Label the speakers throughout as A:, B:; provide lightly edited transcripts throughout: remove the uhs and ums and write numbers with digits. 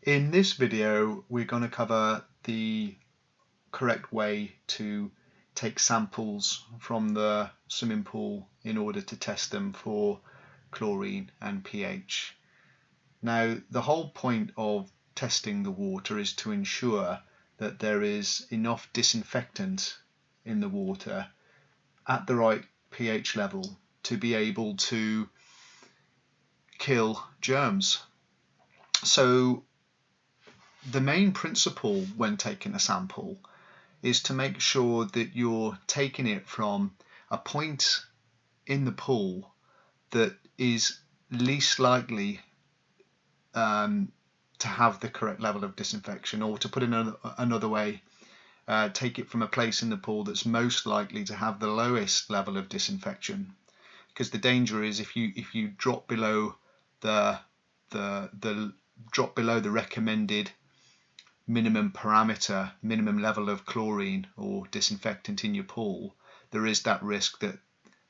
A: In this video, we're going to cover the correct way to take samples from the swimming pool in order to test them for chlorine and pH. Now, the whole point of testing the water is to ensure that there is enough disinfectant in the water at the right pH level to be able to kill germs. So the main principle when taking a sample is to make sure that you're taking it from a point in the pool that is least likely to have the correct level of disinfection, or to put it another way, take it from a place in the pool that's most likely to have the lowest level of disinfection. Because the danger is if you drop below the recommended minimum parameter, minimum level of chlorine or disinfectant in your pool, there is that risk that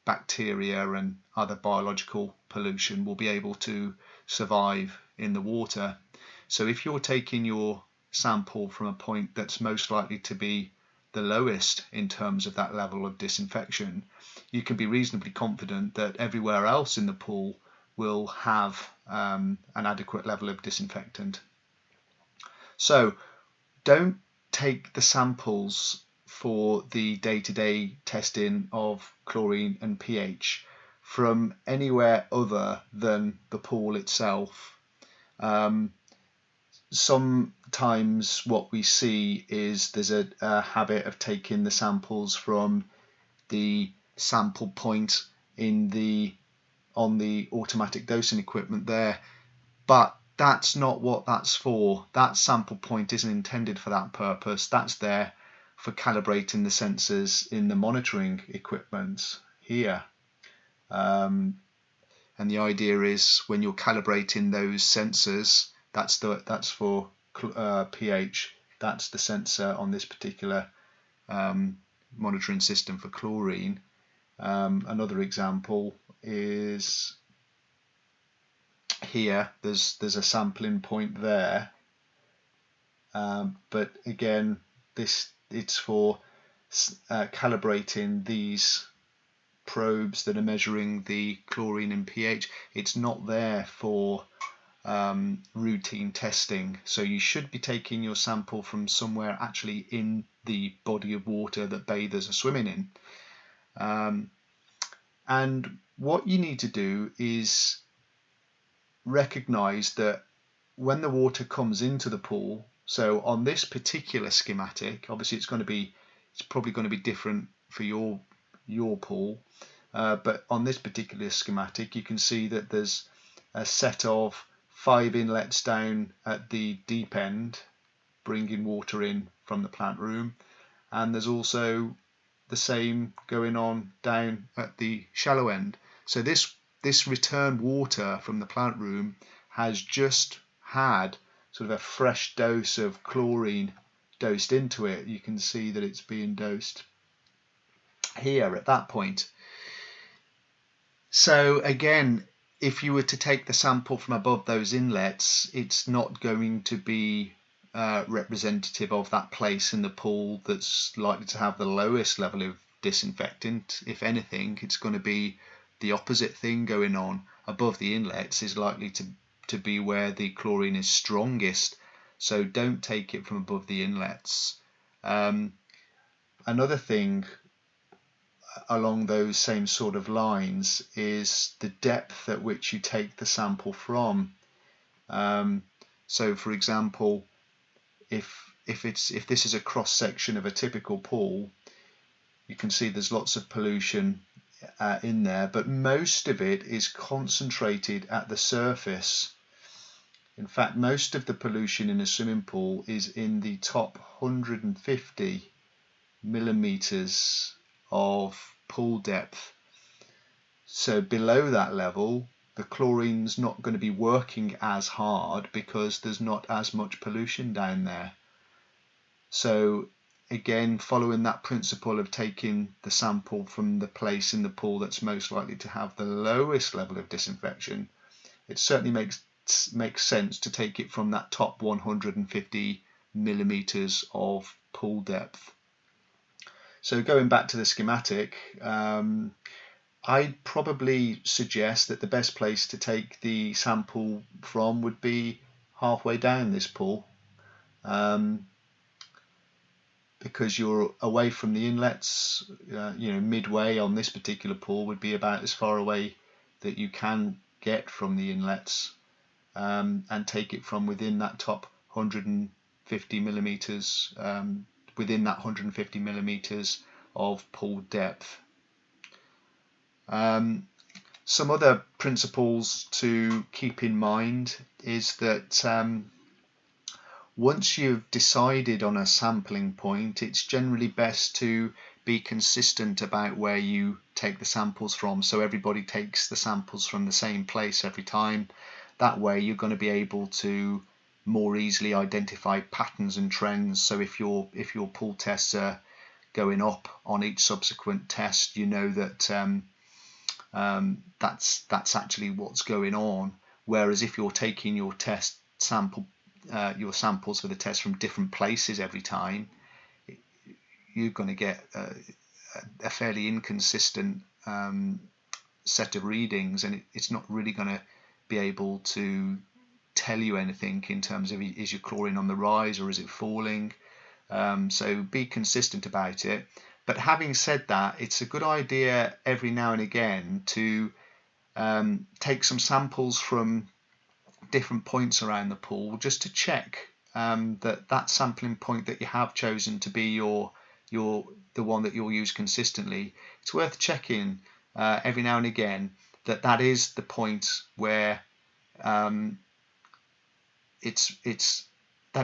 A: bacteria and other biological pollution will be able to survive in the water. So if you're taking your sample from a point that's most likely to be the lowest in terms of that level of disinfection, you can be reasonably confident that everywhere else in the pool will have an adequate level of disinfectant. So don't take the samples for the day-to-day testing of chlorine and pH from anywhere other than the pool itself. Sometimes what we see is there's a habit of taking the samples from the sample point on the automatic dosing equipment there, but that's not what that's for. That sample point isn't intended for that purpose. That's there for calibrating the sensors in the monitoring equipment here. And the idea is when you're calibrating those sensors, that's for pH. That's the sensor on this particular monitoring system for chlorine. Another example is here. There's a sampling point there, but again, it's for calibrating these probes that are measuring the chlorine and pH. It's not there for routine testing. So you should be taking your sample from somewhere actually in the body of water that bathers are swimming in. And what you need to do is recognize that when the water comes into the pool, so on this particular schematic, obviously it's probably going to be different for your pool, but on this particular schematic you can see that there's a set of 5 inlets down at the deep end bringing water in from the plant room, and there's also the same going on down at the shallow end. So this return water from the plant room has just had sort of a fresh dose of chlorine dosed into it. You can see that it's being dosed here at that point. So again, if you were to take the sample from above those inlets, it's not going to be representative of that place in the pool that's likely to have the lowest level of disinfectant. If anything, it's going to be the opposite thing going on. Above the inlets is likely to be where the chlorine is strongest, so don't take it from above the inlets. Another thing along those same sort of lines is the depth at which you take the sample from. So for example, if this is a cross section of a typical pool, you can see there's lots of pollution in there, but most of it is concentrated at the surface. In fact, most of the pollution in a swimming pool is in the top 150 millimeters of pool depth. So below that level, the chlorine's not going to be working as hard because there's not as much pollution down there. So again, following that principle of taking the sample from the place in the pool that's most likely to have the lowest level of disinfection, it certainly makes makes sense to take it from that top 150 millimeters of pool depth. So going back to the schematic, I'd probably suggest that the best place to take the sample from would be halfway down this pool, because you're away from the inlets. Midway on this particular pool would be about as far away that you can get from the inlets, and take it from within that top 150 millimeters, within that 150 millimeters of pool depth. Some other principles to keep in mind is that once you've decided on a sampling point, it's generally best to be consistent about where you take the samples from, so everybody takes the samples from the same place every time. That way you're going to be able to more easily identify patterns and trends. So if your pool tests are going up on each subsequent test, you know that that's actually what's going on. Whereas if you're taking your samples for the test from different places every time, you're going to get a fairly inconsistent set of readings, and it's not really going to be able to tell you anything in terms of, is your chlorine on the rise or is it falling. So be consistent about it. But having said that, it's a good idea every now and again to take some samples from different points around the pool, just to check that sampling point that you have chosen to be the one that you'll use consistently. It's worth checking every now and again that is the point where that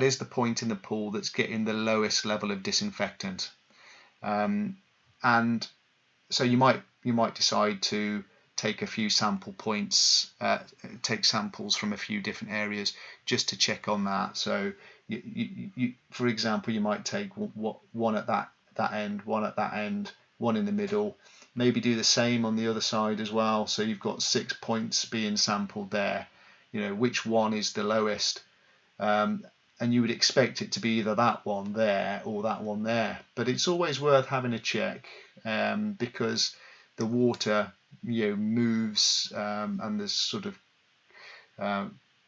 A: is the point in the pool that's getting the lowest level of disinfectant. And so you might decide to take a few sample points, take samples from a few different areas just to check on that. So you for example, you might take one at that end, one at that end, one in the middle. Maybe do the same on the other side as well. So you've got 6 points being sampled there. Which one is the lowest? And you would expect it to be either that one there or that one there. But it's always worth having a check, because the water moves, and there's sort of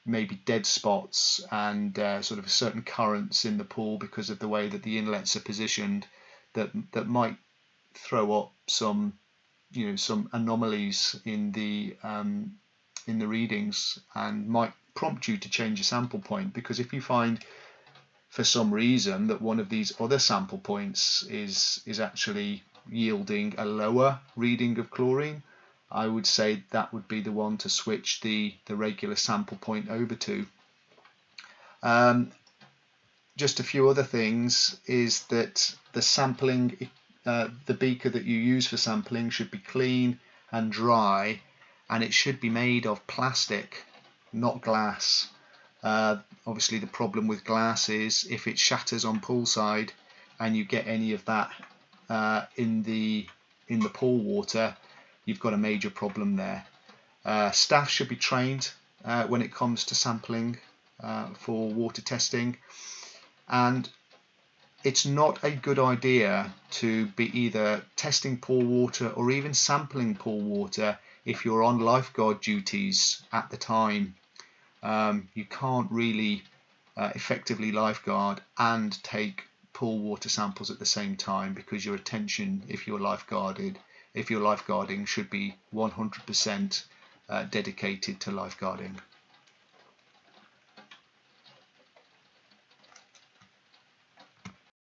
A: maybe dead spots and sort of certain currents in the pool because of the way that the inlets are positioned that might throw up some anomalies in the readings and might prompt you to change your sample point. Because if you find for some reason that one of these other sample points is actually yielding a lower reading of chlorine, I would say that would be the one to switch the regular sample point over to. Just a few other things is that the sampling, the beaker that you use for sampling should be clean and dry, and it should be made of plastic, not glass. Obviously the problem with glass is if it shatters on poolside and you get any of that in the pool water, you've got a major problem there. Staff should be trained when it comes to sampling for water testing, and it's not a good idea to be either testing pool water or even sampling pool water if you're on lifeguard duties at the time. You can't really effectively lifeguard and take pool water samples at the same time, because your attention, if you're lifeguarding, should be 100% dedicated to lifeguarding.